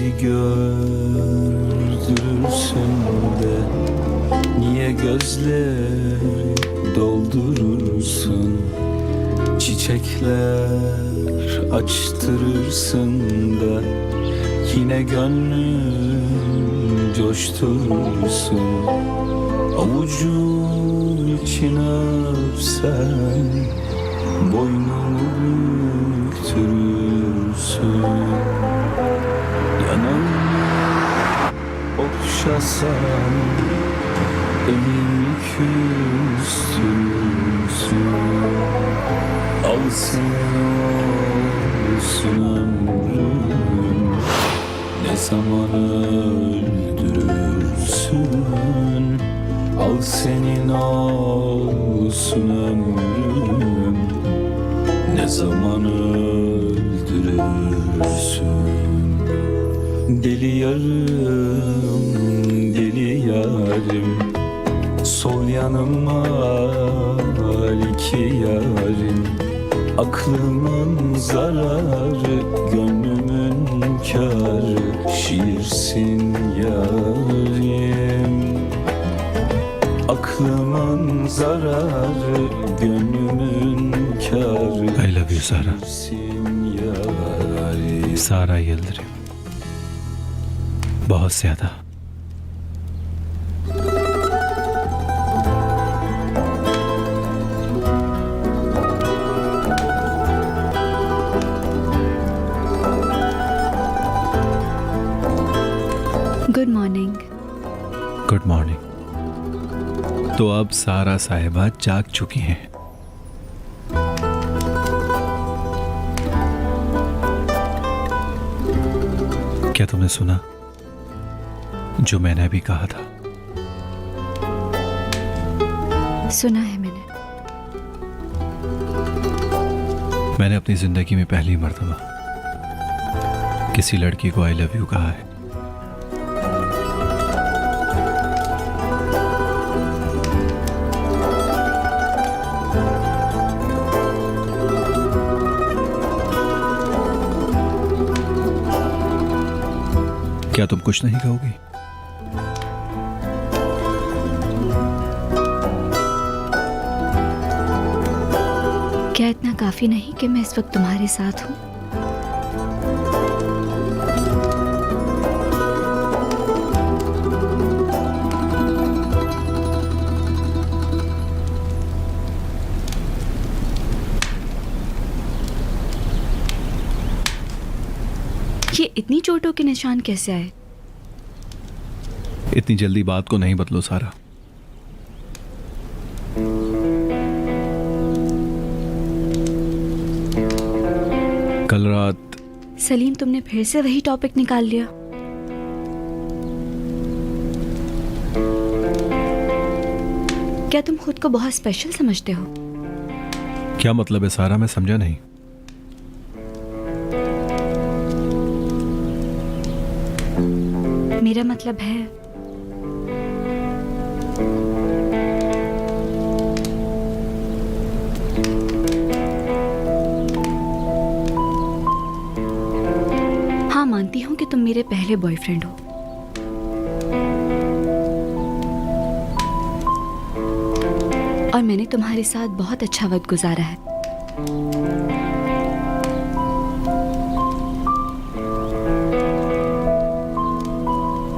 bizi gördürürsün de niye gözleri doldurursun? Çiçekler açtırırsın da yine gönlüm coşturursun. Avucun içine öpsen boynumu büktürürsün. Yanağımı okşasan elimi küstürürsün. Al seni olsun ömrüm, ne zaman öldürürsün. Al senin olsun ömrüm, ne zaman öldürürsün. Deli yarım, deli yarim, sol yanıma iki yarim. Aklımın zararı, gönlümün kârı, şiirsin yarim. Aklımın zararı, gönlümün kârı, I love you, Sara. सारा यिल्दिrim. बहुत ज्यादा. Good morning. Good morning. तो अब सारा साहिबा जाग चुकी हैं. क्या तुमने सुना जो मैंने अभी कहा था? सुना है मैंने। मैंने अपनी जिंदगी में पहली मर्तबा किसी लड़की को आई लव यू कहा है. क्या तुम कुछ नहीं कहोगी? क्या इतना काफी नहीं कि मैं इस वक्त तुम्हारे साथ हूं? ये इतनी चोटों के निशान कैसे आए? इतनी जल्दी बात को नहीं बदलो सारा. कल रात सलीम, तुमने फिर से वही टॉपिक निकाल लिया. क्या तुम खुद को बहुत स्पेशल समझते हो? क्या मतलब है सारा? मैं समझा नहीं. मेरा मतलब है हाँ, मानती हूं कि तुम मेरे पहले बॉयफ्रेंड हो. और मैंने तुम्हारे साथ बहुत अच्छा वक्त गुजारा है.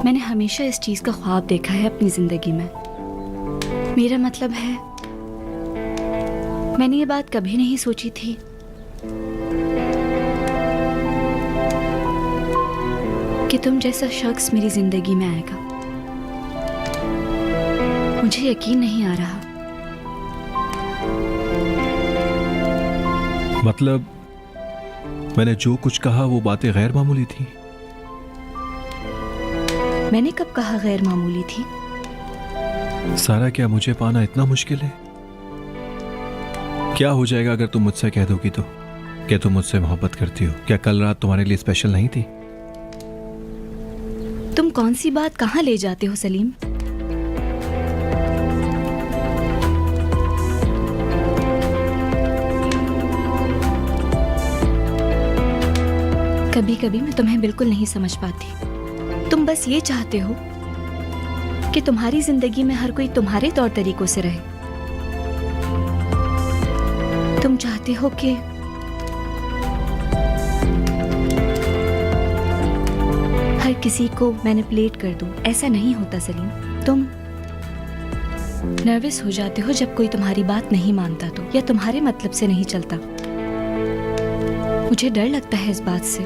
मैंने हमेशा इस चीज का ख्वाब देखा है अपनी जिंदगी में. मेरा मतलब है, मैंने ये बात कभी नहीं सोची थी कि तुम जैसा शख्स मेरी जिंदगी में आएगा. मुझे यकीन नहीं आ रहा. मतलब मैंने जो कुछ कहा वो बातें गैर मामूली थी. मैंने कब कहा गैर मामूली थी? सारा, क्या मुझे पाना इतना मुश्किल है? क्या हो जाएगा अगर तुम मुझसे कह दोगी तो? क्या तुम मुझसे मोहब्बत करती हो? क्या कल रात तुम्हारे लिए स्पेशल नहीं थी? तुम कौन सी बात कहां ले जाते हो सलीम? कभी कभी मैं तुम्हें बिल्कुल नहीं समझ पाती। तुम बस ये चाहते हो कि तुम्हारी जिंदगी में हर कोई तुम्हारे तौर तरीकों से रहे। तुम चाहते हो कि हर किसी को मैनिपुलेट कर दूं। ऐसा नहीं होता सलीम। तुम नर्वस हो जाते हो जब कोई तुम्हारी बात नहीं मानता तो, या तुम्हारे मतलब से नहीं चलता। मुझे डर लगता है इस बात से।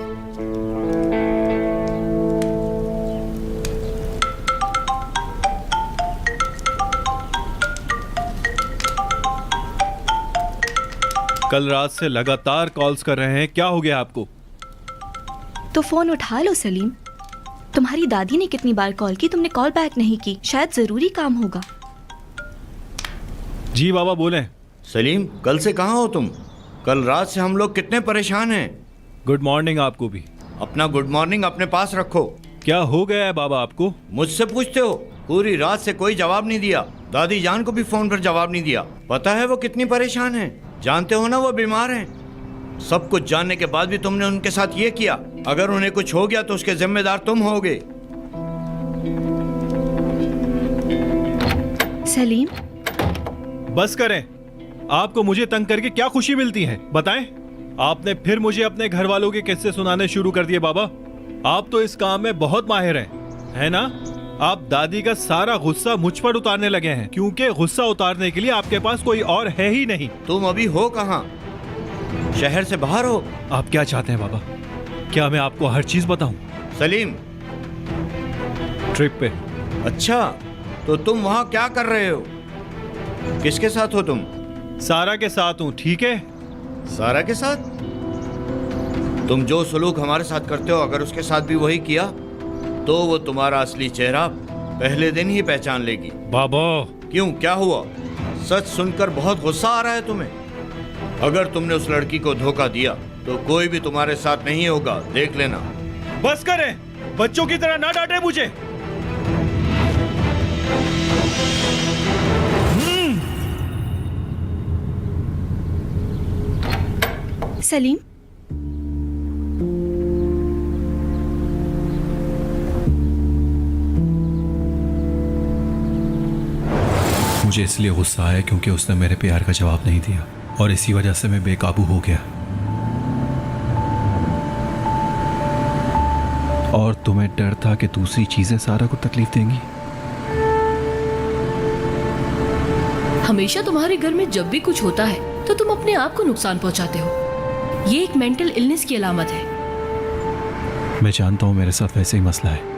कल रात से लगातार कॉल्स कर रहे हैं, क्या हो गया आपको? तो फोन उठा लो सलीम। तुम्हारी दादी ने कितनी बार कॉल की, तुमने कॉल बैक नहीं की। शायद जरूरी काम होगा। जी बाबा बोलें। सलीम, कल से कहाँ हो तुम? कल रात से हम लोग कितने परेशान हैं। गुड मॉर्निंग आपको भी। अपना गुड मॉर्निंग अपने पास रखो। क्या हो गया है बाबा आपको? मुझसे पूछते हो? पूरी रात से कोई जवाब नहीं दिया। दादी जान को भी फोन पर जवाब नहीं दिया। पता है वो कितनी परेशान है। जानते हो ना वो बीमार हैं। सब कुछ जानने के बाद भी तुमने उनके साथ ये किया। अगर उन्हें कुछ हो गया तो उसके जिम्मेदार तुम होगे। सलीम, बस करें। आपको मुझे तंग करके क्या खुशी मिलती है बताएं? आपने फिर मुझे अपने घर वालों के किस्से सुनाने शुरू कर दिए बाबा। आप तो इस काम में बहुत माहिर हैं, है ना? आप दादी का सारा गुस्सा मुझ पर उतारने लगे हैं, क्योंकि गुस्सा उतारने के लिए आपके पास कोई और है ही नहीं। तुम अभी हो कहाँ? शहर से बाहर हो? आप क्या चाहते हैं बाबा? क्या मैं आपको हर चीज बताऊं? सलीम, ट्रिप पे। अच्छा, तो तुम वहाँ क्या कर रहे हो? किसके साथ हो तुम? सारा के साथ हूँ, ठीक है? सारा के साथ? तुम जो सलूक हमारे साथ करते हो, अगर उसके साथ भी वही किया तो वो तुम्हारा असली चेहरा पहले दिन ही पहचान लेगी। बाबा। क्यों, क्या हुआ? सच सुनकर बहुत गुस्सा आ रहा है तुम्हें? अगर तुमने उस लड़की को धोखा दिया तो कोई भी तुम्हारे साथ नहीं होगा, देख लेना। बस करें, बच्चों की तरह ना डांटे मुझे। सलीम, मुझे इसलिए गुस्सा आया क्योंकि उसने मेरे प्यार का जवाब नहीं दिया, और इसी वजह से मैं बेकाबू हो गया। और तुम्हें डर था कि दूसरी चीजें सारा को तकलीफ देंगी। हमेशा तुम्हारे घर में जब भी कुछ होता है तो तुम अपने आप को नुकसान पहुंचाते हो। ये एक मेंटल इलनेस की अलामत है। मैं जानता हूं मेरे साथ वैसे ही मसला है।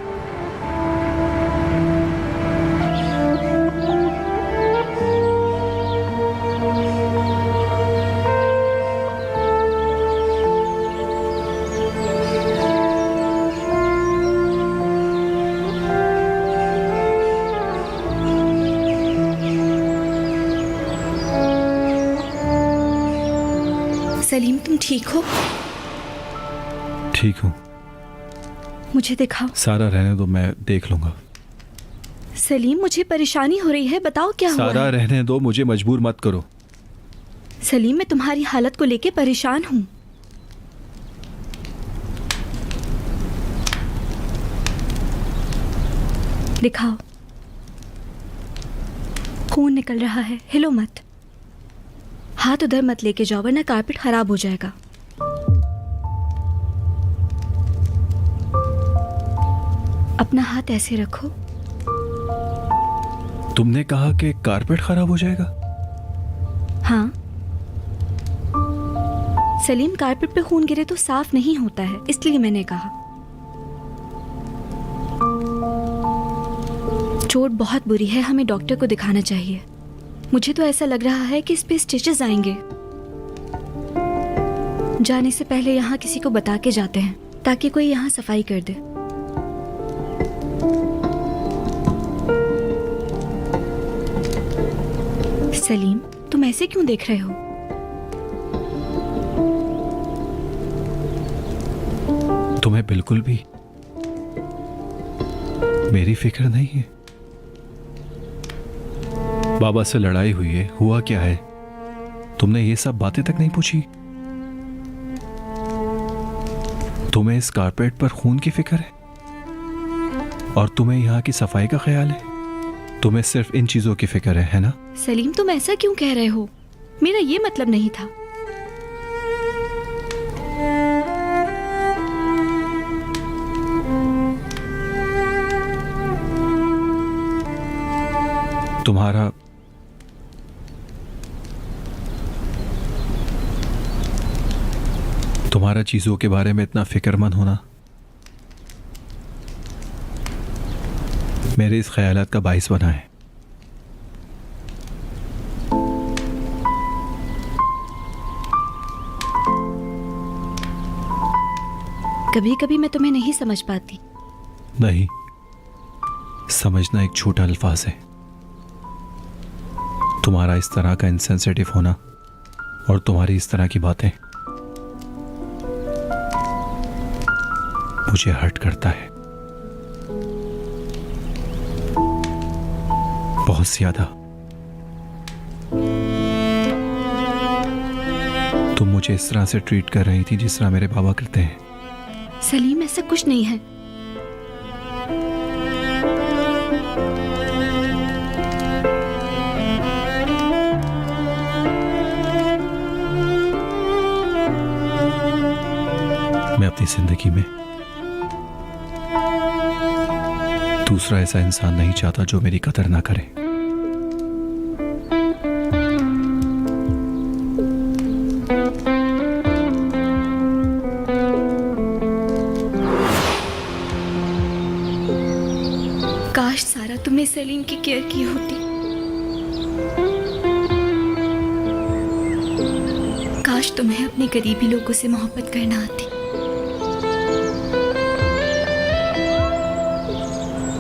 सलीम, तुम ठीक हो? ठीक हूं। मुझे दिखाओ। सारा रहने दो, मैं देख लूंगा। सलीम, मुझे परेशानी हो रही है, बताओ क्या हुआ सारा है? रहने दो, मुझे मजबूर मत करो। सलीम, मैं तुम्हारी हालत को लेके परेशान हूं। दिखाओ। खून निकल रहा है, हिलो मत। हाथ उधर मत लेके जाओ वरना कारपेट खराब हो जाएगा। अपना हाथ ऐसे रखो। तुमने कहा कि कारपेट खराब हो जाएगा? हाँ सलीम, कारपेट पे खून गिरे तो साफ नहीं होता है, इसलिए मैंने कहा। चोट बहुत बुरी है, हमें डॉक्टर को दिखाना चाहिए। मुझे तो ऐसा लग रहा है कि इस पे स्टिचेस आएंगे। जाने से पहले यहाँ किसी को बता के जाते हैं ताकि कोई यहाँ सफाई कर दे। सलीम, तुम ऐसे क्यों देख रहे हो? तुम्हें बिल्कुल भी मेरी फिक्र नहीं है? बाबा से लड़ाई हुई है, हुआ क्या है? तुमने ये सब बातें तक नहीं पूछी? तुम तुम्हें इस कारपेट पर खून की फिक्र है और तुम्हें यहाँ की सफाई का ख्याल है। तुम्हें सिर्फ इन चीजों की फिक्र है ना? सलीम, तुम ऐसा क्यों कह रहे हो? मेरा ये मतलब नहीं था। तुम्हारा चीजों के बारे में इतना फिक्रमंद होना मेरे इस ख्यालात का बाइस बना है। कभी कभी मैं तुम्हें नहीं समझ पाती। नहीं, समझना एक छोटा अल्फाज है। तुम्हारा इस तरह का इनसेंसिटिव होना और तुम्हारी इस तरह की बातें मुझे हर्ट करता है, बहुत ज्यादा। तुम मुझे इस तरह से ट्रीट कर रही थी जिस तरह मेरे बाबा करते हैं। सलीम, ऐसा कुछ नहीं है। मैं अपनी जिंदगी में दूसरा ऐसा इंसान नहीं चाहता जो मेरी कदर ना करे। काश सारा तुमने सलीम की केयर की होती। काश तुम्हें अपने करीबी लोगों से मोहब्बत करना आती।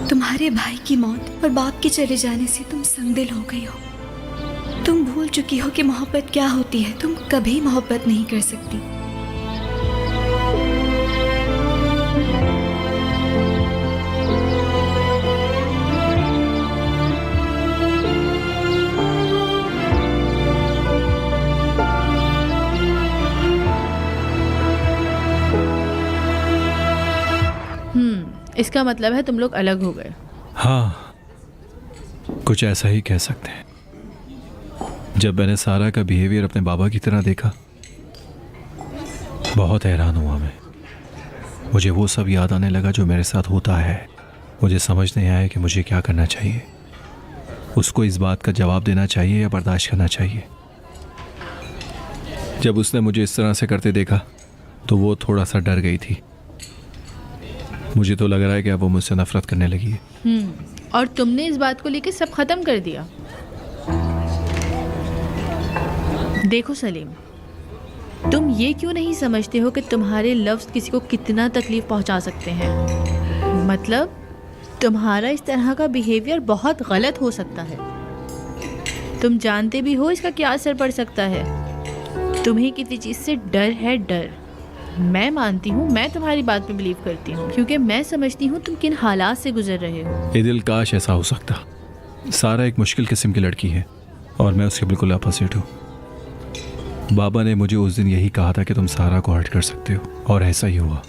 तुम्हारे भाई की मौत और बाप के चले जाने से तुम संगदिल हो गई हो। तुम भूल चुकी हो कि मोहब्बत क्या होती है। तुम कभी मोहब्बत नहीं कर सकती। इसका मतलब है तुम लोग अलग हो गए। हाँ, कुछ ऐसा ही कह सकते हैं। जब मैंने सारा का बिहेवियर अपने बाबा की तरह देखा, बहुत हैरान हुआ मैं। मुझे वो सब याद आने लगा जो मेरे साथ होता है। मुझे समझ नहीं आया कि मुझे क्या करना चाहिए। उसको इस बात का जवाब देना चाहिए या बर्दाश्त करना चाहिए। जब उसने मुझे इस तरह से करते देखा तो वो थोड़ा सा डर गई थी। मुझे तो लग रहा है कि अब वो मुझसे नफरत करने लगी है। और तुमने इस बात को लेकर सब खत्म कर दिया। देखो सलीम, तुम ये क्यों नहीं समझते हो कि तुम्हारे लफ्ज़ किसी को कितना तकलीफ पहुंचा सकते हैं। मतलब तुम्हारा इस तरह का बिहेवियर बहुत गलत हो सकता है। तुम जानते भी हो इसका क्या असर पड़ सकता है। तुम्हें किसी चीज़ से डर है, डर। मैं मानती हूँ, मैं तुम्हारी बात पे बिलीव करती हूँ क्योंकि मैं समझती हूँ तुम किन हालात से गुजर रहे हो। ये दिल, काश ऐसा हो सकता। सारा एक मुश्किल किस्म की लड़की है और मैं उसके बिल्कुल अपोजिट हूँ। बाबा ने मुझे उस दिन यही कहा था कि तुम सारा को हर्ट कर सकते हो और ऐसा ही हुआ।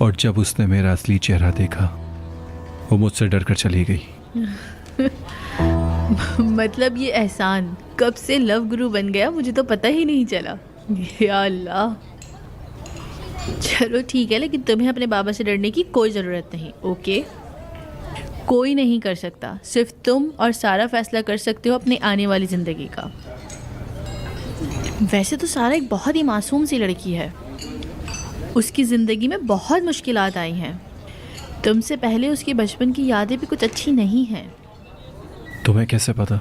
और जब उसने मेरा असली चेहरा देखा, वो मुझसे डर कर चली गई। मतलब ये एहसान कब से लव गुरु बन गया, मुझे तो पता ही नहीं चला। या अल्लाह। चलो ठीक है, लेकिन तुम्हें अपने बाबा से डरने की कोई ज़रूरत नहीं। ओके, कोई नहीं कर सकता, सिर्फ तुम और सारा फैसला कर सकते हो अपनी आने वाली ज़िंदगी का। वैसे तो सारा एक बहुत ही मासूम सी लड़की है। उसकी ज़िंदगी में बहुत मुश्किलात आई हैं। तुमसे पहले उसकी बचपन की यादें भी कुछ अच्छी नहीं हैं। तुम्हें कैसे पता?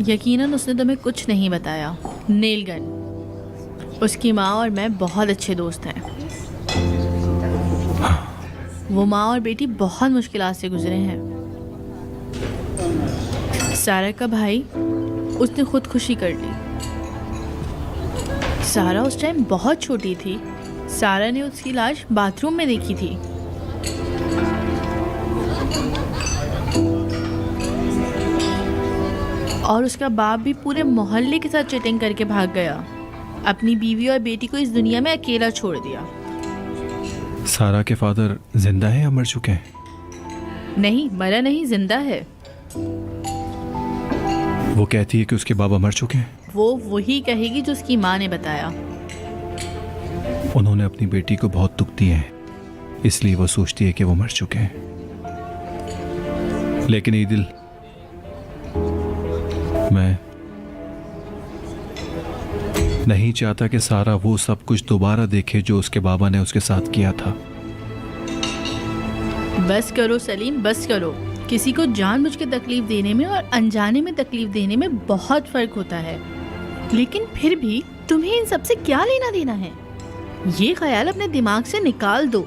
यकीनन उसने तुम्हें कुछ नहीं बताया। Nail gun. उसकी माँ और मैं बहुत अच्छे दोस्त हैं। वो माँ और बेटी बहुत मुश्किलात से गुजरे हैं। सारा का भाई, उसने खुदकुशी कर ली। सारा उस टाइम बहुत छोटी थी। सारा ने उसकी लाश बाथरूम में देखी थी। और उसका बाप भी पूरे मोहल्ले के साथ चीटिंग करके भाग गया। अपनी बीवी और बेटी को इस दुनिया में अकेला छोड़ दिया। सारा के फादर जिंदा हैं या मर चुके हैं? नहीं, मरा नहीं, जिंदा है। वो कहती है कि उसके बाबा मर चुके हैं। वो वही कहेगी जो उसकी माँ ने बताया। उन्होंने अपनी बेटी को बहुत दुख दिए हैं, इसलिए वो सोचती है कि वो मर चुके हैं। लेकिन ईदिल, मैं नहीं चाहता कि सारा वो सब कुछ दोबारा देखे जो उसके बाबा ने उसके साथ किया था। बस करो सलीम, बस करो। किसी को जानबूझ के तकलीफ देने में और अनजाने में तकलीफ देने में बहुत फर्क होता है। लेकिन फिर भी तुम्हें इन सब से क्या लेना देना है? ये ख्याल अपने दिमाग से निकाल दो।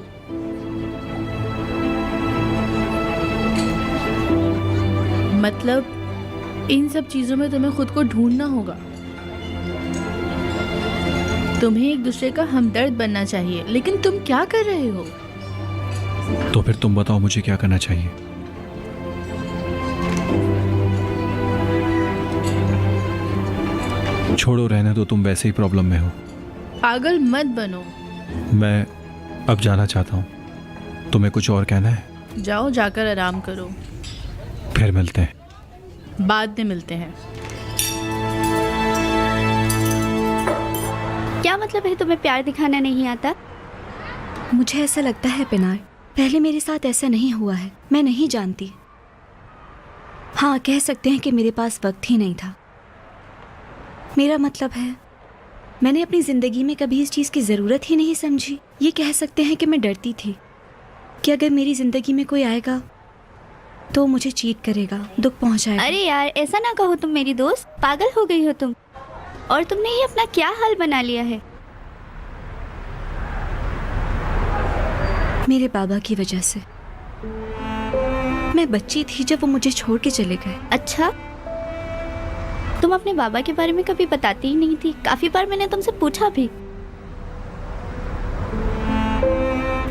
मतलब इन सब चीजों में तुम्हें खुद को ढूंढना होगा। तुम्हें एक दूसरे का हमदर्द बनना चाहिए, लेकिन तुम क्या कर रहे हो? तो फिर तुम बताओ मुझे क्या करना चाहिए? छोड़ो, रहने दो, तुम वैसे ही प्रॉब्लम में हो। पागल मत बनो। मैं अब जाना चाहता हूँ। तुम्हें कुछ और कहना है? जाओ, जाकर आराम करो। फिर मिलते हैं। बाद में मिलते हैं। क्या मतलब है तुम्हें प्यार दिखाना नहीं आता? मुझे ऐसा लगता है पिनार, पहले मेरे साथ ऐसा नहीं हुआ है। मैं नहीं जानती। हाँ, कह सकते हैं कि मेरे पास वक्त ही नहीं था। मेरा मतलब है, मैंने अपनी ज़िंदगी में कभी इस चीज़ की ज़रूरत ही नहीं समझी। ये कह सकते हैं कि मैं डरती थी कि अगर मेरी ज़िंदगी में कोई आएगा तो मुझे चीट करेगा, दुख पहुंचाएगा। अरे यार, ऐसा ना कहो तुम मेरी दोस्त। पागल हो गई हो तुम। और तुमने ये अपना क्या हाल बना लिया है? मेरे बाबा की वजह से। मैं बच्ची थी जब वो मुझे छोड़ के चले गए। अच्छा, तुम अपने बाबा के बारे में कभी बताती ही नहीं थी। काफी बार मैंने तुमसे पूछा भी।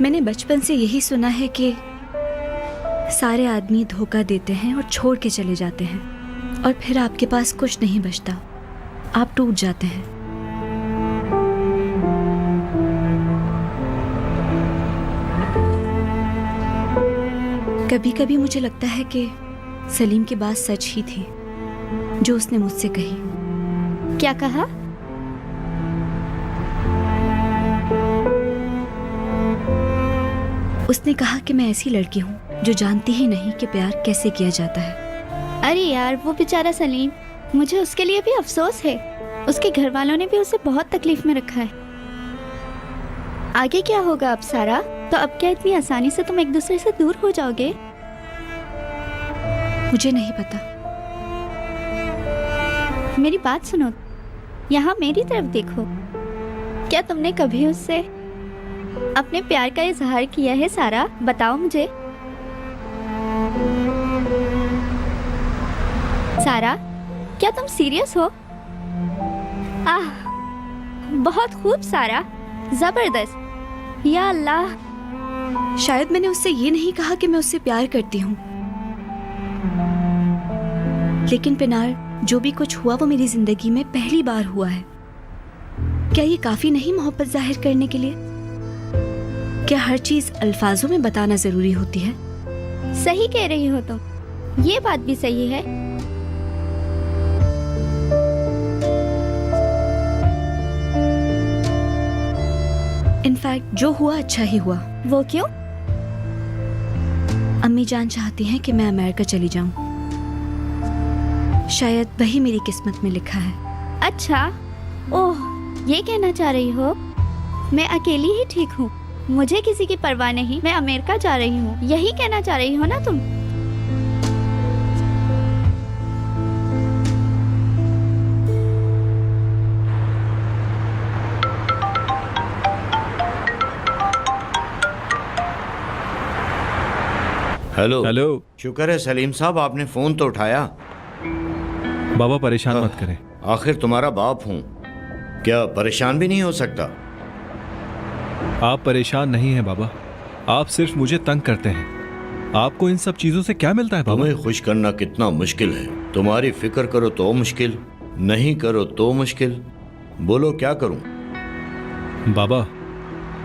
मैंने बचपन से यही सुना है कि सारे आदमी धोखा देते हैं और छोड़ के चले जाते हैं, और फिर आपके पास कुछ नहीं बचता, आप टूट जाते हैं। कभी कभी मुझे लगता है कि सलीम की बात सच ही थी जो उसने मुझसे कही। क्या कहा? उसने कहा कि मैं ऐसी लड़की हूँ जो जानती ही नहीं कि प्यार कैसे किया जाता है। अरे यार, वो बेचारा सलीम, मुझे उसके लिए भी अफसोस है। उसके घर वालों ने भी उसे बहुत तकलीफ में रखा है। आगे क्या होगा अब सारा? तो अब क्या इतनी आसानी से तुम एक दूसरे से दूर हो जाओगे? मुझे नहीं पता। मेरी बात सुनो, यहाँ मेरी तरफ देखो। क्या तुमने कभी उससे अपने प्यार का इजहार किया है सारा? बताओ मुझे। सारा, क्या तुम सीरियस हो? आह, बहुत खूब सारा, जबरदस्त। या अल्लाह, शायद मैंने उससे ये नहीं कहा कि मैं उससे प्यार करती हूँ, लेकिन पिनार, जो भी कुछ हुआ वो मेरी जिंदगी में पहली बार हुआ है। क्या ये काफी नहीं मोहब्बत जाहिर करने के लिए? क्या हर चीज अल्फाजों में बताना जरूरी होती है? सही कह रही हो तुम। ये बात भी सही है। इनफैक्ट जो हुआ अच्छा ही हुआ। वो क्यों? अम्मी जान चाहती हैं कि मैं अमेरिका चली जाऊं। शायद वही मेरी किस्मत में लिखा है। अच्छा, ओह, ये कहना चाह रही हो मैं अकेली ही ठीक हूँ, मुझे किसी की परवाह नहीं, मैं अमेरिका जा रही हूँ, यही कहना चाह रही हो ना तुम? हेलो। हेलो। शुक्र है सलीम साहब, आपने फोन तो उठाया। बाबा परेशान मत करें। आखिर तुम्हारा बाप हूँ, क्या परेशान भी नहीं हो सकता? आप परेशान नहीं हैं बाबा, आप सिर्फ मुझे तंग करते हैं। आपको इन सब चीजों से क्या मिलता है बाबा? तुम्हें खुश करना कितना मुश्किल है। तुम्हारी फिक्र करो तो मुश्किल, नहीं करो तो मुश्किल। बोलो क्या करूं? बाबा,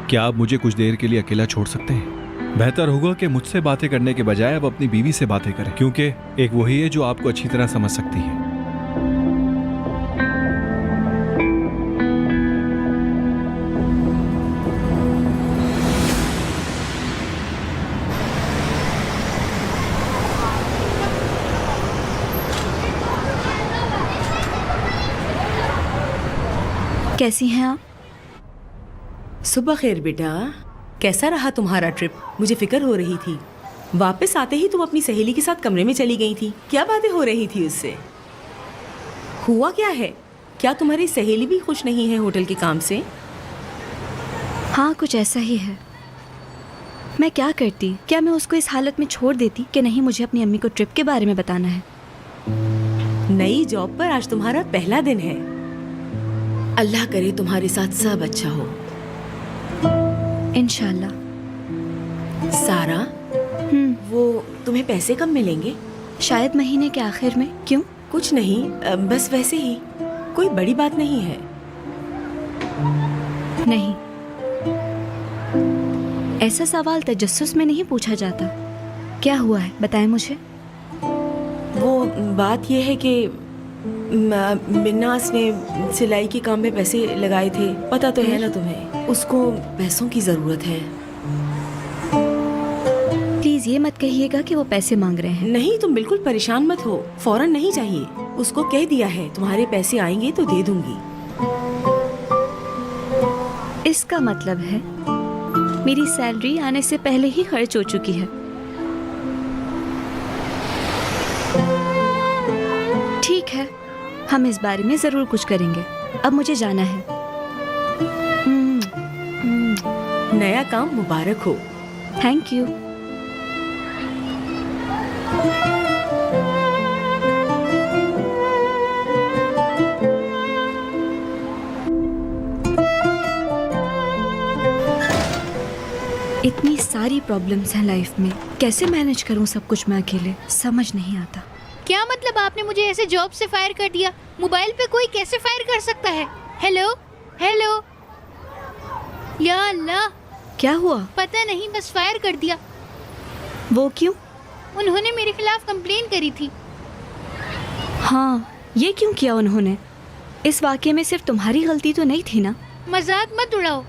क्या आप मुझे कुछ देर के लिए अकेला छोड़ सकते हैं? बेहतर होगा कि मुझसे बातें करने के बजाय आप अपनी बीवी से बातें करें, क्योंकि एक वही है जो आपको अच्छी तरह समझ सकती है। कैसी हैं आप? सुबह खैर बेटा, कैसा रहा तुम्हारा ट्रिप? मुझे फिक्र हो रही थी। वापस आते ही तुम अपनी सहेली के साथ कमरे में चली गई थी। क्या बातें हो रही थी उससे? हुआ क्या है? क्या तुम्हारी सहेली भी खुश नहीं है होटल के काम से? हाँ, कुछ ऐसा ही है। मैं क्या करती? क्या मैं उसको इस हालत में छोड़ देती कि नहीं, मुझे अपनी अम्मी को ट्रिप के बारे में बताना है। नई जॉब पर आज तुम्हारा पहला दिन है। अल्लाह करे तुम्हारे साथ सब अच्छा हो। इंशाल्लाह। सारा, वो तुम्हें पैसे कब मिलेंगे? शायद महीने के आखिर में। क्यों? कुछ नहीं, बस वैसे ही। कोई बड़ी बात नहीं है। नहीं, ऐसा सवाल तजस्सुस में नहीं पूछा जाता। क्या हुआ है, बताएं मुझे। वो बात यह है कि मिन्नास ने सिलाई के काम में पैसे लगाए थे। पता तो है ना तुम्हें, उसको पैसों की ज़रूरत है। प्लीज ये मत कहिएगा कि वो पैसे मांग रहे हैं। नहीं, तुम बिल्कुल परेशान मत हो। फौरन नहीं चाहिए। उसको कह दिया है तुम्हारे पैसे आएंगे तो दे दूंगी। इसका मतलब है मेरी सैलरी आने से पहले ही खर्च हो चुकी है। ठीक है, हम इस बारे में जरूर कुछ करेंगे। अब मुझे जाना है। नया काम मुबारक हो। Thank you. इतनी सारी प्रॉब्लम्स हैं लाइफ में, कैसे मैनेज करूं सब कुछ मैं अकेले, समझ नहीं आता। क्या मतलब आपने मुझे ऐसे जॉब से फायर कर दिया? मोबाइल पे कोई कैसे फायर कर सकता है? हेलो हेलो, या अल्लाह, क्या हुआ? पता नहीं, बस फायर कर दिया। वो क्यों? उन्होंने मेरे खिलाफ कंप्लेन करी थी। हाँ, ये क्यों किया उन्होंने? इस वाकये में सिर्फ तुम्हारी गलती तो नहीं थी ना? मजाक मत उड़ाओ।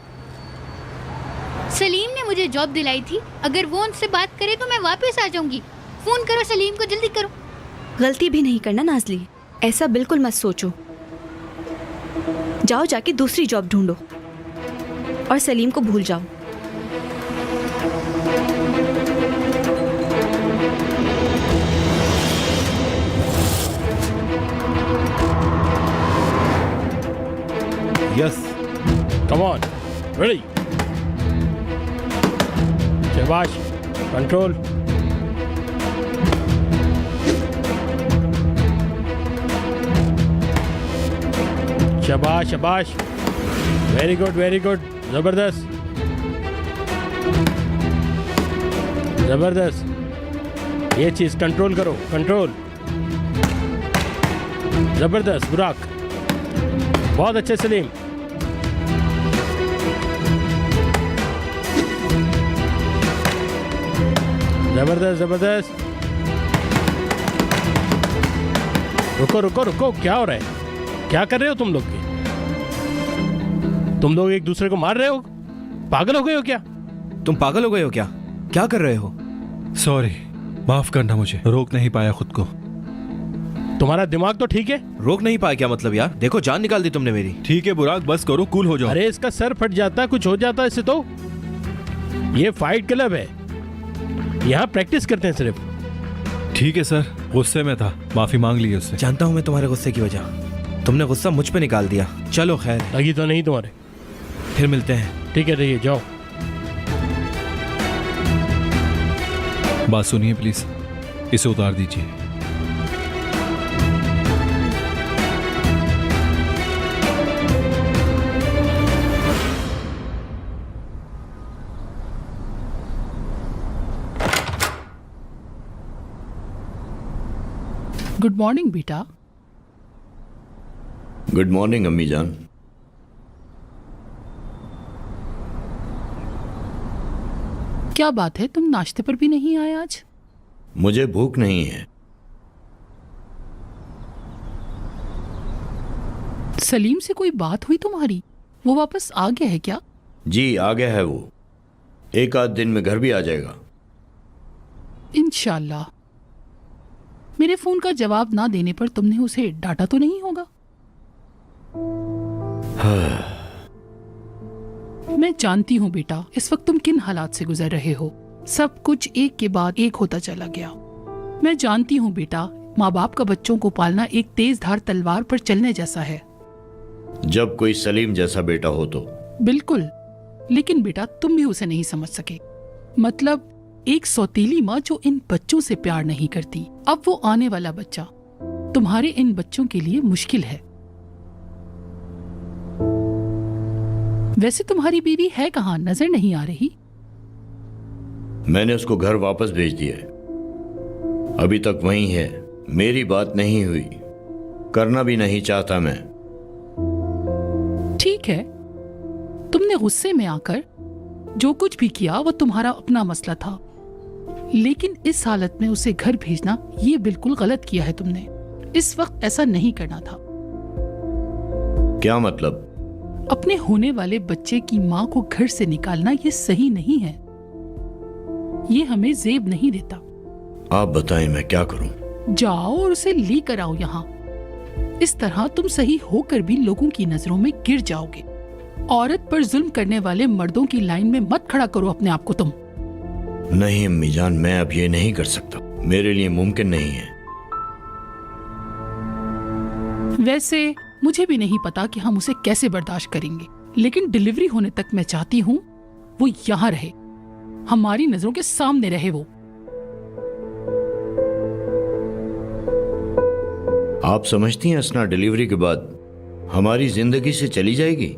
सलीम ने मुझे जॉब दिलाई थी। अगर वो उनसे बात करे तो मैं वापस आ जाऊंगी। फोन करो सलीम को, जल्दी करो। गलती भी नहीं करना नाजली, ऐसा बिल्कुल मत सोचो। जाओ जाके दूसरी जॉब ढूंढो और सलीम को भूल जाओ। यस, कम ऑन, रेडी, शाबाश, कंट्रोल। शाबाश शाबाश, वेरी गुड, जबरदस्त जबरदस्त। ये चीज कंट्रोल करो, कंट्रोल। जबरदस्त बुराक, बहुत अच्छे सलीम। जबरदस्त जबरदस्त। रुको रुको रुको, क्या हो रहा है? क्या कर रहे हो तुम लोग? तुम लोग एक दूसरे को मार रहे हो? पागल हो गए हो क्या? तुम पागल हो गए हो क्या? क्या कर रहे हो? सॉरी, माफ करना, मुझे रोक नहीं पाया खुद को। तुम्हारा दिमाग तो ठीक है? रोक नहीं पाया क्या मतलब यार? देखो, जान निकाल दी तुमने मेरी। ठीक है बुराक, बस करो, कूल हो जाओ। अरे इसका सर फट जाता, कुछ हो जाता इससे तो। ये फाइट क्लब है, यहाँ प्रैक्टिस करते हैं सिर्फ। ठीक है सर, गुस्से में था, माफी मांग ली उससे। जानता हूँ मैं तुम्हारे गुस्से की वजह। तुमने गुस्सा मुझ पे निकाल दिया। चलो खैर, लगी तो नहीं तुम्हारे। फिर मिलते हैं। ठीक है, रहिए, जाओ। बात सुनिए प्लीज, इसे उतार दीजिए। गुड मॉर्निंग बेटा। गुड मॉर्निंग अम्मी जान। क्या बात है, तुम नाश्ते पर भी नहीं आए आज? मुझे भूख नहीं है। सलीम से कोई बात हुई तुम्हारी? वो वापस आ गया है क्या? जी आ गया है वो, एक आध दिन में घर भी आ जाएगा। इंशाल्लाह। मेरे फोन का जवाब ना देने पर तुमने उसे डांटा तो नहीं होगा? मैं जानती हूँ बेटा, इस वक्त तुम किन हालात से गुजर रहे हो। सब कुछ एक के बाद एक होता चला गया। मैं जानती हूँ बेटा, माँ बाप का बच्चों को पालना एक तेज धार तलवार पर चलने जैसा है। जब कोई सलीम जैसा बेटा हो तो। बिल्कुल, लेकिन बेटा तुम भी उसे नहीं समझ सके। मतलब एक सौतीली माँ जो इन बच्चों से प्यार नहीं करती, अब वो आने वाला बच्चा तुम्हारे इन बच्चों के लिए मुश्किल है। वैसे तुम्हारी बीवी है कहाँ, नजर नहीं आ रही? मैंने उसको घर वापस भेज दिया है, अभी तक वहीं है। मेरी बात नहीं हुई, करना भी नहीं चाहता मैं। ठीक है, तुमने गुस्से में आकर जो कुछ भी किया वो तुम्हारा अपना मसला था, लेकिन इस हालत में उसे घर भेजना ये बिल्कुल गलत किया है तुमने। इस वक्त ऐसा नहीं करना था। क्या मतलब? अपने होने वाले बच्चे की माँ को घर से निकालना ये सही नहीं है। ये हमें जेब नहीं देता। आप बताएं मैं क्या करूं? जाओ और उसे लेकर आओ यहाँ। इस तरह तुम सही होकर भी लोगों की नजरों में गिर जाओगे। औरत पर जुल्म करने वाले मर्दों की लाइन में मत खड़ा करो अपने आप को तुम। नहीं अम्मी जान, मैं अब ये नहीं कर सकता, मेरे लिए मुमकिन नहीं है। वैसे मुझे भी नहीं पता कि हम उसे कैसे बर्दाश्त करेंगे, लेकिन डिलीवरी होने तक मैं चाहती हूँ वो यहाँ रहे, हमारी नजरों के सामने रहे वो। आप समझती हैं असना डिलीवरी के बाद हमारी जिंदगी से चली जाएगी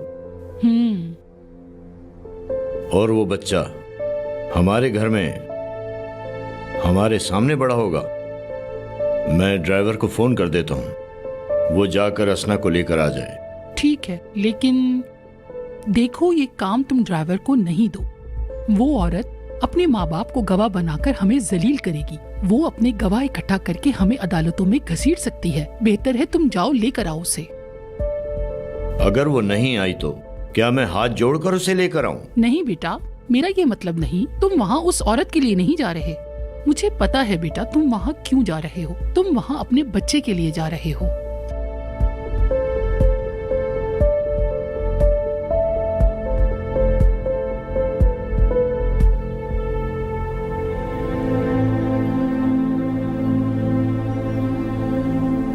और वो बच्चा हमारे घर में हमारे सामने बड़ा होगा। मैं ड्राइवर को फोन कर देता हूँ, वो जाकर असना को लेकर आ जाए। ठीक है, लेकिन देखो ये काम तुम ड्राइवर को नहीं दो। वो औरत अपने माँ बाप को गवाह बनाकर हमें जलील करेगी। वो अपने गवाह इकट्ठा करके हमें अदालतों में घसीट सकती है। बेहतर है तुम जाओ, लेकर आओ उसे। अगर वो नहीं आई तो क्या मैं हाथ जोड़कर उसे लेकर आऊं? नहीं बेटा, मेरा ये मतलब नहीं। तुम वहाँ उस औरत के लिए नहीं जा रहे। मुझे पता है बेटा तुम वहाँ क्यों जा रहे हो। तुम वहाँ अपने बच्चे के लिए जा रहे हो।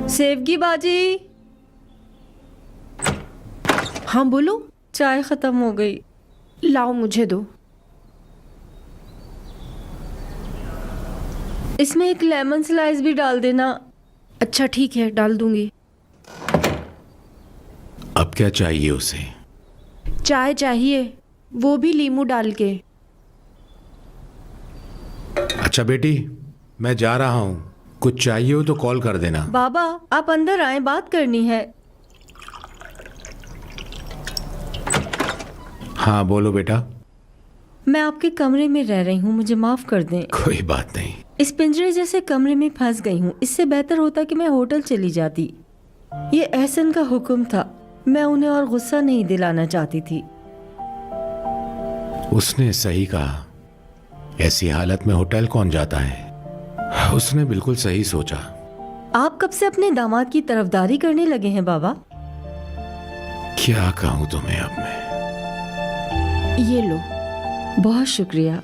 सेवगी बाजी। हाँ बोलो। चाय खत्म हो गई, लाओ मुझे दो। इसमें एक लेमन स्लाइस भी डाल देना। अच्छा ठीक है, डाल दूंगी। अब क्या चाहिए उसे? चाय चाहिए, वो भी लीमू डाल के। अच्छा बेटी, मैं जा रहा हूँ, कुछ चाहिए हो तो कॉल कर देना। बाबा आप अंदर आए, बात करनी है। हाँ बोलो बेटा। मैं आपके कमरे में रह रही हूँ, मुझे माफ कर दें। कोई बात नहीं। इस पिंजरे जैसे कमरे में फंस गई हूँ। इससे बेहतर होता कि मैं होटल चली जाती। ये एहसन का हुक्म था, मैं उन्हें और गुस्सा नहीं दिलाना चाहती थी। उसने सही कहा, ऐसी हालत में होटल कौन जाता है। उसने बिल्कुल सही सोचा। आप कब से अपने दामाद की तरफदारी करने लगे हैं बाबा? क्या कहूँ तुम्हें अब मैं। ये लो, बहुत शुक्रिया।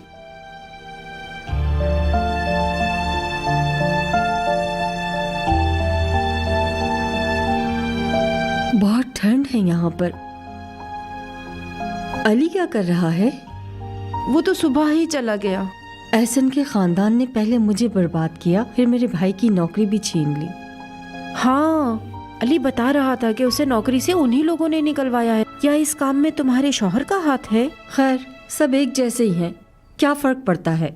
बहुत ठंड है यहाँ पर। अली क्या कर रहा है? वो तो सुबह ही चला गया। एहसन के खानदान ने पहले मुझे बर्बाद किया, फिर मेरे भाई की नौकरी भी छीन ली। हाँ, अली बता रहा था कि उसे नौकरी से उन्हीं लोगों ने निकलवाया है। क्या इस काम में तुम्हारे शौहर का हाथ है? खैर, सब एक जैसे ही हैं, क्या फर्क पड़ता है।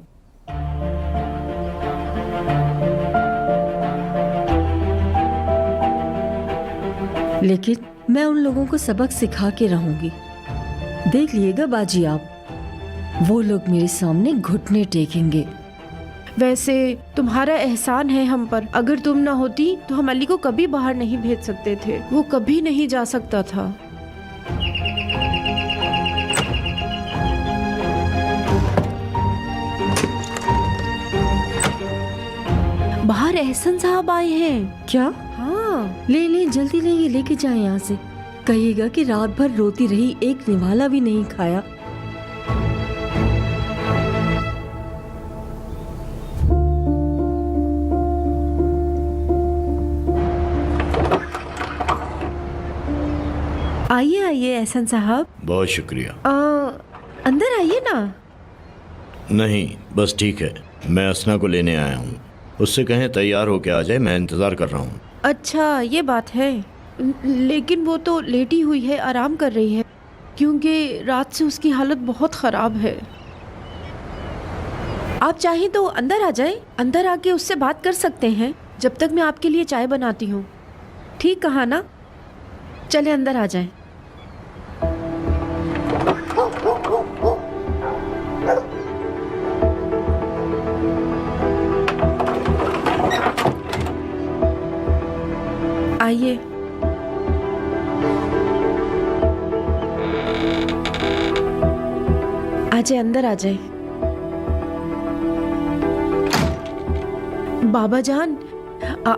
लेकिन मैं उन लोगों को सबक सिखा के रहूंगी। देख लिएगा बाजी आप। वो लोग मेरे सामने घुटने टेकेंगे। वैसे तुम्हारा एहसान है हम पर। अगर तुम ना होती तो हम अली को कभी बाहर नहीं भेज सकते थे। वो कभी नहीं जा सकता था। बाहर एहसन साहब आए हैं। क्या? हाँ। ले जल्दी ले, ये लेके जाए यहाँ से। कहिएगा कि रात भर रोती रही, एक निवाला भी नहीं खाया। आइए आइए एहसन साहब। बहुत शुक्रिया। अंदर आइए ना। नहीं, बस ठीक है। मैं असना को लेने आया हूँ। उससे कहें तैयार होके आ जाए, मैं इंतज़ार कर रहा हूँ। अच्छा ये बात है। लेकिन वो तो लेटी हुई है, आराम कर रही है, क्योंकि रात से उसकी हालत बहुत ख़राब है। आप चाहें तो अंदर आ जाएं। अंदर आके उससे बात कर सकते हैं जब तक मैं आपके लिए चाय बनाती हूँ। ठीक कहा ना? चले अंदर आ जाएं। आइए। आजाए, अंदर आ जाए। बाबा जान,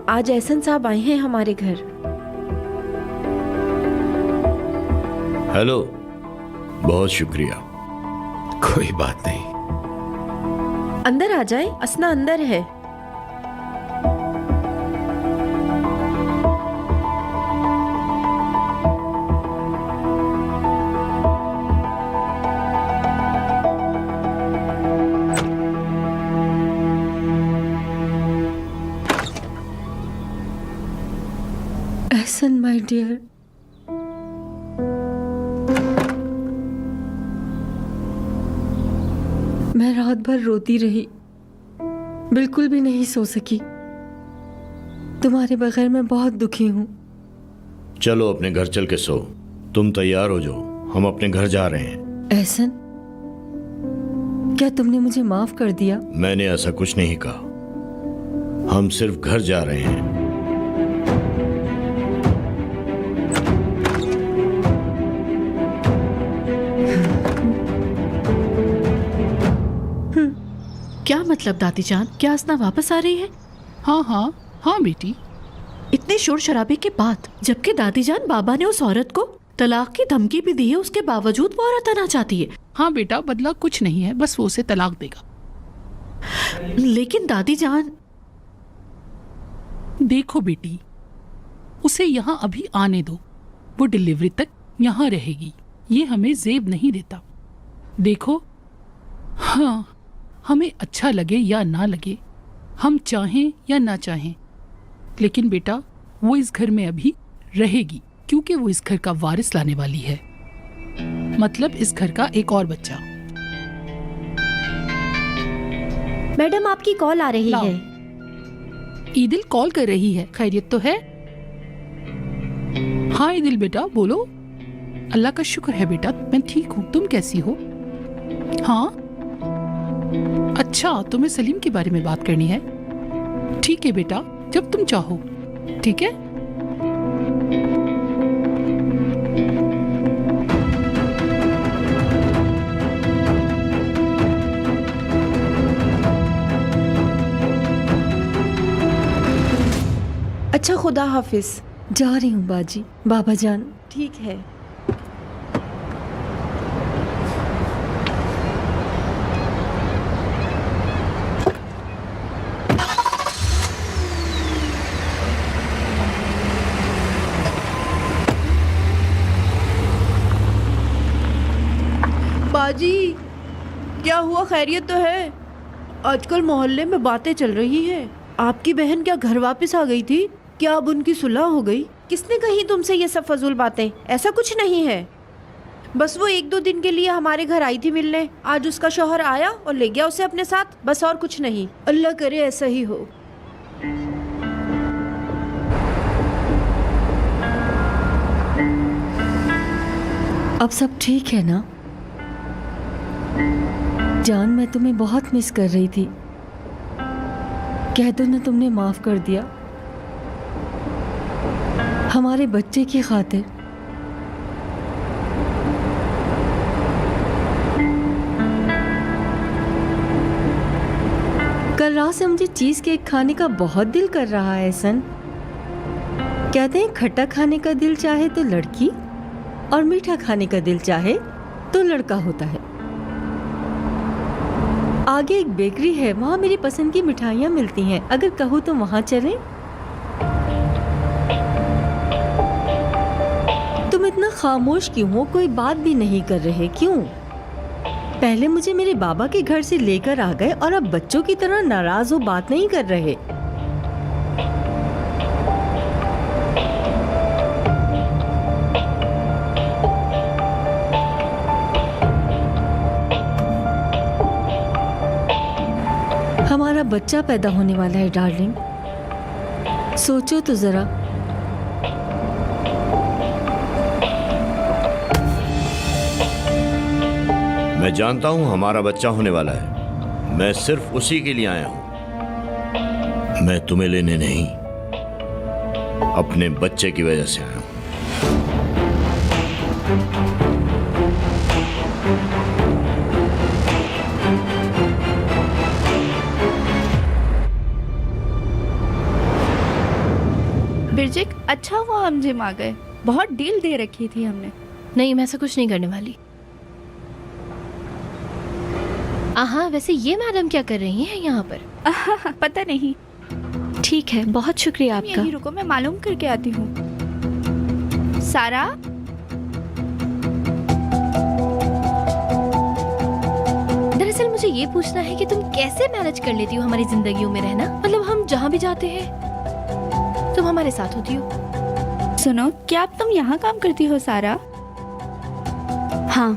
आज एहसन साहब आए हैं हमारे घर। हेलो, बहुत शुक्रिया। कोई बात नहीं। अंदर आ जाए, असना अंदर है। एहसन माय डियर, मैं रात भर रोती रही, बिल्कुल भी नहीं सो सकी। तुम्हारे बगैर मैं बहुत दुखी हूँ। चलो अपने घर चल के सो। तुम तैयार हो जाओ, हम अपने घर जा रहे हैं। एहसन, क्या तुमने मुझे माफ कर दिया? मैंने ऐसा कुछ नहीं कहा। हम सिर्फ घर जा रहे हैं। क्या मतलब दादी जान, क्या असना वापस आ रही है? हाँ हाँ हाँ बेटी। इतने शोर शराबे के बाद, जबकि दादी जान बाबा ने उस औरत को तलाक की धमकी भी दी है, उसके बावजूद वो औरत आना चाहती है। हाँ बेटा, बदला कुछ नहीं है, बस वो उसे तलाक देगा। लेकिन दादी जान। देखो बेटी, उसे यहाँ अभी आने दो। वो डिलीवरी तक यहाँ रहेगी। ये हमें जेब नहीं देता। देखो, हाँ, हमें अच्छा लगे या ना लगे, हम चाहें या ना चाहें, लेकिन बेटा वो इस घर में अभी रहेगी, क्योंकि वो इस घर का वारिस लाने वाली है। मतलब इस घर का एक और बच्चा। मैडम, आपकी कॉल आ रही है। ईदिल कॉल कर रही है। खैरियत तो है? हाँ ईदिल बेटा, बोलो। अल्लाह का शुक्र है बेटा, मैं ठीक हूँ। तुम कैसी हो? हाँ, अच्छा, तुम्हें सलीम के बारे में बात करनी है? ठीक है बेटा, जब तुम चाहो। ठीक है। अच्छा, खुदा हाफिज। जा रही हूँ बाजी। बाबा जान। ठीक है। बाजी, क्या हुआ? खैरियत तो है? आजकल मोहल्ले में बातें चल रही हैं। आपकी बहन क्या घर वापस आ गई थी? क्या अब उनकी सुलह हो गई? किसने कही तुमसे ये सब फजूल बातें? ऐसा कुछ नहीं है। बस वो 1-2 दिन के लिए हमारे घर आई थी मिलने। आज उसका शौहर आया और ले गया उसे अपने साथ, बस और कुछ नहीं। अल्लाह करे ऐसा ही हो। अब सब ठीक है ना? जान, मैं तुम्हें बहुत मिस कर रही थी। कह दो ना तुमने माफ कर दिया, हमारे बच्चे की खातिर। कल रात से मुझे चीज केक खाने का बहुत दिल कर रहा है सन। कहते हैं खट्टा खाने का दिल चाहे तो लड़की और मीठा खाने का दिल चाहे तो लड़का होता है। आगे एक बेकरी है, वहाँ मेरी पसंद की मिठाइयाँ मिलती हैं। अगर कहूँ तो वहाँ चलें? तुम इतना खामोश क्यों हो? कोई बात भी नहीं कर रहे, क्यों? पहले मुझे मेरे बाबा के घर से लेकर आ गए और अब बच्चों की तरह नाराज हो बात नहीं कर रहे। हमारा बच्चा पैदा होने वाला है डार्लिंग, सोचो तो जरा। मैं जानता हूं हमारा बच्चा होने वाला है। मैं सिर्फ उसी के लिए आया हूं। मैं तुम्हें लेने नहीं, अपने बच्चे की वजह से आया हूं। बिरजिक, अच्छा हुआ हम जिम आ गए। बहुत डील दे रखी थी हमने। नहीं, मैं ऐसा कुछ नहीं करने वाली। हाँ, वैसे ये मैडम क्या कर रही हैं यहाँ पर? पता नहीं। ठीक है, बहुत शुक्रिया आपका। यहीं रुको, मैं मालूम करके आती हूँ। सारा, दरअसल मुझे ये पूछना है कि तुम कैसे मैनेज कर लेती हो हमारी जिंदगियों में रहना? मतलब हम जहाँ भी जाते हैं तुम हमारे साथ होती हो। सुनो, क्या अब तुम यहाँ काम करती हो सारा? हाँ।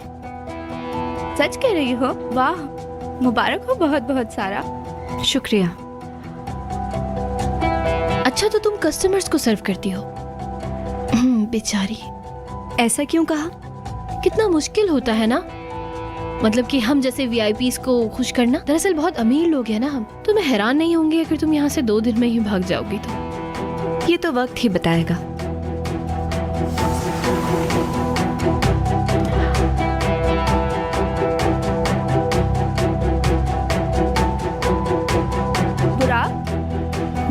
सच कह रही हो? वाह, मुबारक हो बहुत बहुत सारा। शुक्रिया। अच्छा, तो तुम कस्टमर्स को सर्व करती हो? बेचारी। ऐसा क्यों कहा? कितना मुश्किल होता है ना, मतलब कि हम जैसे वीआईपीस को खुश करना। दरअसल बहुत अमीर लोग हैं ना हम। तुम्हें हैरान नहीं होंगे अगर तुम यहाँ से 2 दिन में ही भाग जाओगी तो। ये तो वक्त ही बताएगा।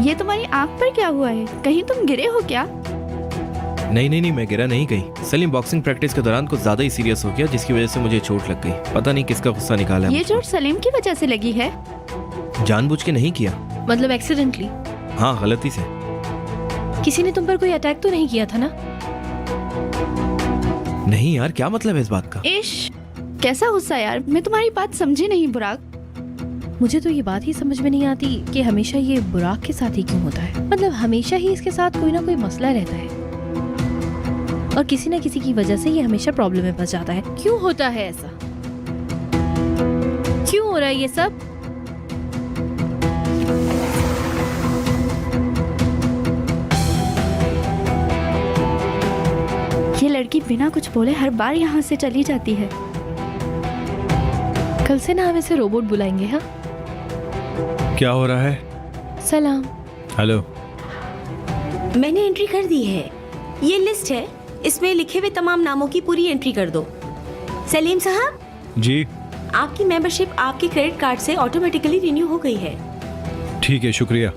ये तुम्हारी आंख पर क्या हुआ है? कहीं तुम गिरे हो क्या? नहीं, मैं गिरा नहीं कहीं। सलीम बॉक्सिंग प्रैक्टिस के दौरान कुछ ज्यादा ही सीरियस हो गया, जिसकी वजह से मुझे चोट लग गई। पता नहीं किसका गुस्सा निकाला है। ये चोट सलीम की वजह से लगी है? जानबूझ के नहीं किया। मतलब एक्सीडेंटली? हाँ, गलती से। किसी ने तुम पर कोई अटैक तो नहीं किया था ना? नहीं यार, क्या मतलब है इस बात का? इश, कैसा गुस्सा यार। मैं तुम्हारी बात समझी नहीं बुराक। मुझे तो ये बात ही समझ में नहीं आती कि हमेशा ये बुराक के साथ ही क्यों होता है। मतलब हमेशा ही इसके साथ कोई ना कोई मसला रहता है और किसी न किसी की वजह से ये हमेशा प्रॉब्लम में फंस जाता है। क्यों होता है ऐसा? क्यों हो रहा है ये सब? ये लड़की बिना कुछ बोले हर बार यहाँ से चली जाती है। कल से ना हम इसे रोबोट बुलाएंगे। हाँ, क्या हो रहा है? सलाम। हेलो। मैंने एंट्री कर दी है। ये लिस्ट है, इसमें लिखे हुए तमाम नामों की पूरी एंट्री कर दो। सलीम साहब जी। आपकी मेंबरशिप आपके क्रेडिट कार्ड से ऑटोमेटिकली रिन्यू हो गई है। ठीक है, शुक्रिया।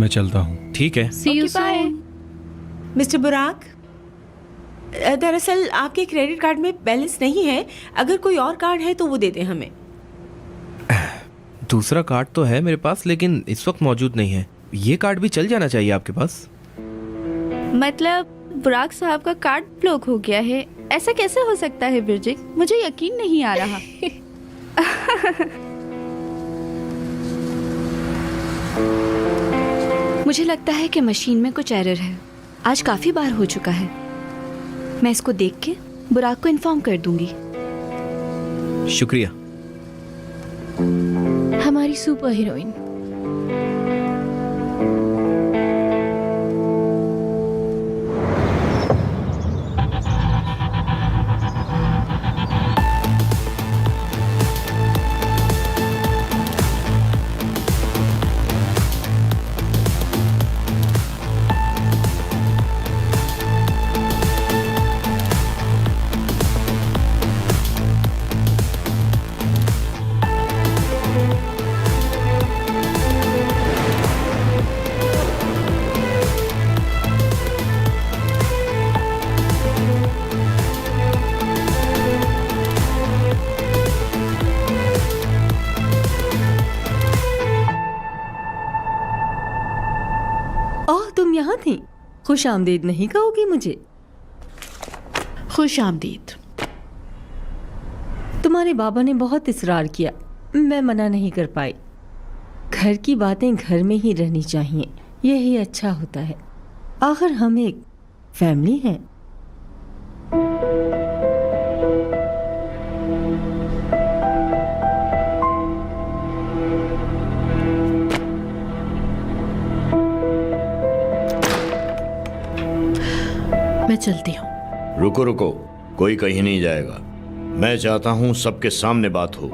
मैं चलता हूँ। ठीक है। See you soon. मिस्टर बुराक, दरअसल आपके क्रेडिट कार्ड में बैलेंस नहीं है। अगर कोई और कार्ड है तो वो दे दें हमें। दूसरा कार्ड तो है मेरे पास, लेकिन इस वक्त मौजूद नहीं है। ये कार्ड भी चल जाना चाहिए आपके पास। मतलब बुराक साहब का कार्ड ब्लॉक हो गया है? ऐसा कैसे हो सकता है बिरजिक? मुझे यकीन नहीं आ रहा। मुझे लगता है कि मशीन में कुछ एरर है। आज काफी बार हो चुका है। मैं इसको देख के बुराक को इन्फॉर्म कर दूंगी। शुक्रिया। हमारी सुपर हीरोइन। ओह, तुम यहाँ थी। खुश आमदीद नहीं कहोगी मुझे? खुश आमदीद। तुम्हारे बाबा ने बहुत इसरार किया, मैं मना नहीं कर पाई। घर की बातें घर में ही रहनी चाहिए, यही अच्छा होता है। आखिर हम एक फैमिली हैं। मैं चलती हूँ। रुको रुको, कोई कहीं नहीं जाएगा। मैं चाहता हूं सबके सामने बात हो।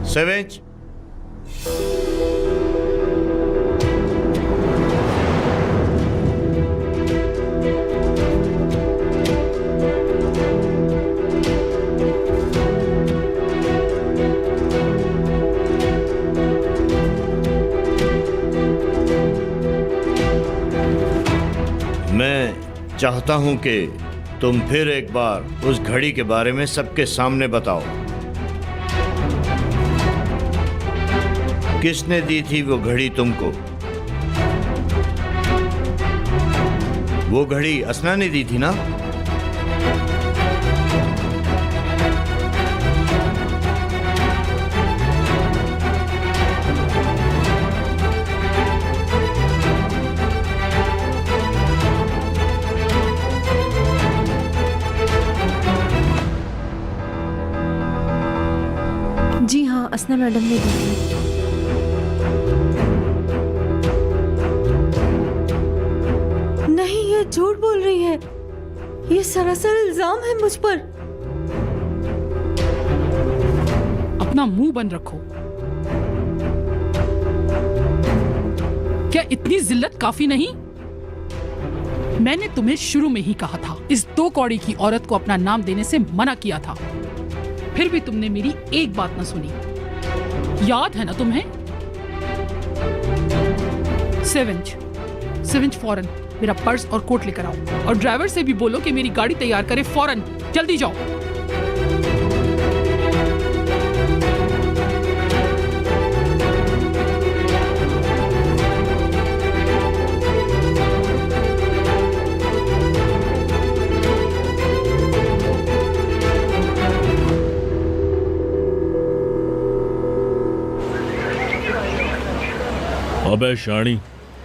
सेवेंज, मैं चाहता हूं कि तुम फिर एक बार उस घड़ी के बारे में सबके सामने बताओ। किसने दी थी वो घड़ी तुमको? वो घड़ी असना ने दी थी ना? जी हाँ, असना मैडम ने दी थी। नहीं, ये झूठ बोल रही है। ये सरासर इल्जाम है मुझ पर। अपना मुंह बंद रखो। क्या इतनी जिल्लत काफी नहीं? मैंने तुम्हें शुरू में ही कहा था, इस 2 कौड़ी की औरत को अपना नाम देने से मना किया था। फिर भी तुमने मेरी एक बात न सुनी। याद है ना तुम्हें? सेवेंज फौरन मेरा पर्स और कोट लेकर आओ, और ड्राइवर से भी बोलो कि मेरी गाड़ी तैयार करे फौरन। जल्दी जाओ। अबे शानी,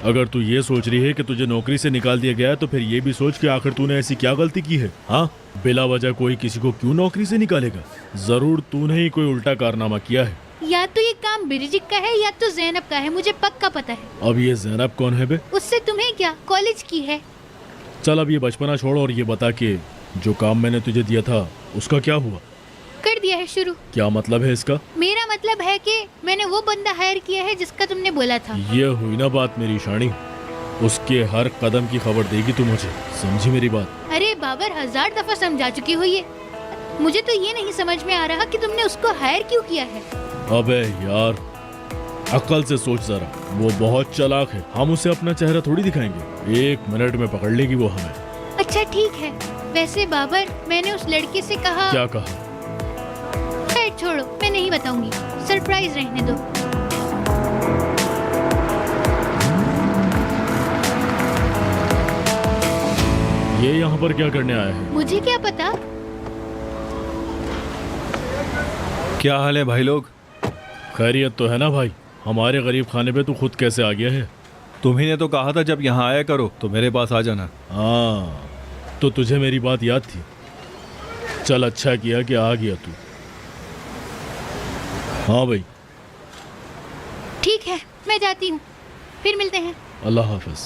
अगर तू ये सोच रही है कि तुझे नौकरी से निकाल दिया गया है तो फिर ये भी सोच कि आखिर तूने ऐसी क्या गलती की है। हाँ, बिला वजह कोई किसी को क्यों नौकरी से निकालेगा? जरूर तूने ही कोई उल्टा कारनामा किया है। या तो ये काम बिरजिक का है या तो जैनब का है, मुझे पक्का पता है। अब ये जैनब कौन है बे? उससे तुम्हें क्या, कॉलेज की है। चल अब ये बचपना छोड़ और ये बता कि जो काम मैंने तुझे दिया था उसका क्या हुआ? कर दिया है शुरू। क्या मतलब है इसका? मेरा मतलब है कि मैंने वो बंदा हायर किया है जिसका तुमने बोला था। ये हुई ना बात मेरी शानी। उसके हर कदम की खबर देगी तू मुझे, समझी मेरी बात? अरे बाबर, 1000 दफा समझा चुकी हो ये। मुझे तो ये नहीं समझ में आ रहा कि तुमने उसको हायर क्यों किया है। अबे यार, अक्ल से सोच जरा। वो बहुत चालाक है, हम उसे अपना चेहरा थोड़ी दिखाएंगे। 1 मिनट में पकड़ लेगी वो हमें। अच्छा ठीक है। वैसे बाबर, मैंने उस लड़के से कहा। क्या कहा? खैर छोड़ो, मैं नहीं बताऊंगी, सरप्राइज रहने दो। ये यहाँ पर क्या करने आया है? मुझे क्या पता। क्या हाल है भाई लोग? खैरियत तो है ना भाई? हमारे गरीब खाने पे तू खुद कैसे आ गया है? तुम्ही ने तो कहा था जब यहाँ आया करो तो मेरे पास आ जाना। हाँ, तो तुझे मेरी बात याद थी। चल अच्छा किया कि आ गया तू। हाँ भाई, ठीक है, मैं जाती हूँ, फिर मिलते हैं। अल्लाह हाफिज।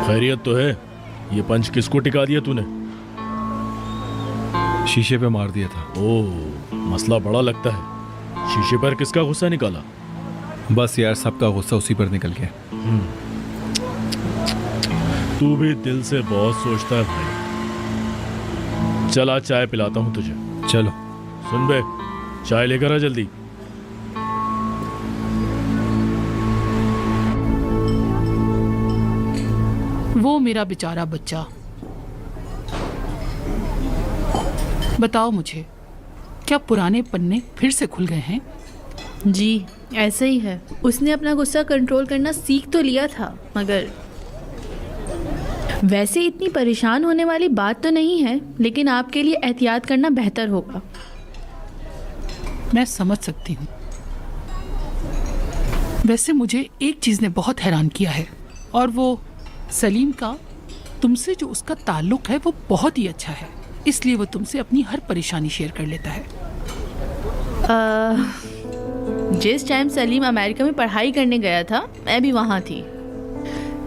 खैरियत तो है? ये पंच किसको टिका दिया तूने? शीशे पे मार दिया था। ओह, मसला बड़ा लगता है। शीशे पर किसका गुस्सा निकाला? बस यार, सबका गुस्सा उसी पर निकल गया। तू भी दिल से बहुत सोचता है भाई। चला चाय पिलाता हूँ तुझे। चलो। सुन बे, चाय लेकर आ जल्दी। वो मेरा बेचारा बच्चा, बताओ मुझे, क्या पुराने पन्ने फिर से खुल गए हैं? जी ऐसे ही है। उसने अपना गुस्सा कंट्रोल करना सीख तो लिया था, मगर वैसे इतनी परेशान होने वाली बात तो नहीं है, लेकिन आपके लिए एहतियात करना बेहतर होगा। मैं समझ सकती हूँ। वैसे मुझे एक चीज़ ने बहुत हैरान किया है, और वो सलीम का तुमसे जो उसका ताल्लुक है वो बहुत ही अच्छा है, इसलिए वो तुमसे अपनी हर परेशानी शेयर कर लेता है। जिस टाइम सलीम अमेरिका में पढ़ाई करने गया था, मैं भी वहाँ थी।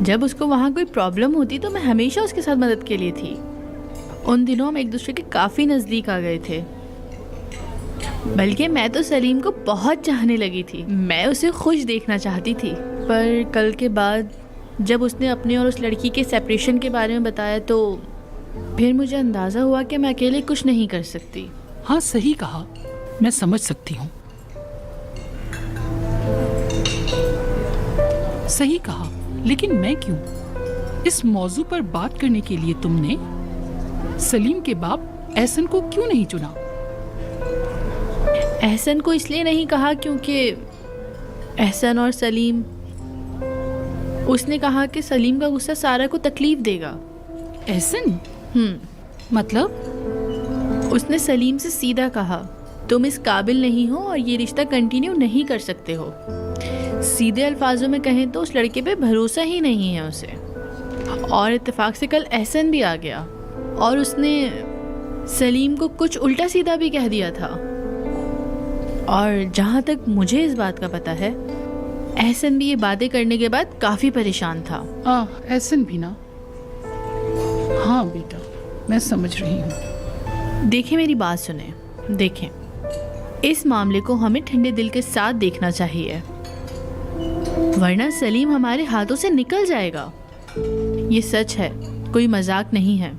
जब उसको वहाँ कोई प्रॉब्लम होती तो मैं हमेशा उसके साथ मदद के लिए थी। उन दिनों हम एक दूसरे के काफ़ी नज़दीक आ गए थे। बल्कि मैं तो सलीम को बहुत चाहने लगी थी। मैं उसे खुश देखना चाहती थी। पर कल के बाद जब उसने अपने और उस लड़की के सेपरेशन के बारे में बताया तो फिर मुझे अंदाज़ा हुआ कि मैं अकेले कुछ नहीं कर सकती। हाँ सही कहा, मैं समझ सकती हूँ। सही कहा, लेकिन मैं क्यों? इस मौजू पर बात करने के लिए तुमने सलीम के बाप एहसन को क्यों नहीं चुना? एहसन को इसलिए नहीं कहा क्योंकि एहसन और सलीम, उसने कहा कि सलीम का गुस्सा सारा को तकलीफ देगा। एहसन? मतलब? उसने सलीम से सीधा कहा, तुम इस काबिल नहीं हो और ये रिश्ता कंटिन्यू नहीं कर सकते हो। सीधे अल्फाजों में कहें तो उस लड़के पे भरोसा ही नहीं है उसे। और इत्तेफाक से कल एहसन भी आ गया और उसने सलीम को कुछ उल्टा सीधा भी कह दिया था। और जहाँ तक मुझे इस बात का पता है, एहसन भी ये बातें करने के बाद काफ़ी परेशान था। एहसन भी ना? हाँ बेटा, मैं समझ रही हूँ। देखें मेरी बात सुने, देखें, इस मामले को हमें ठंडे दिल के साथ देखना चाहिए, वरना सलीम हमारे हाथों से निकल जाएगा। ये सच है, कोई मजाक नहीं है।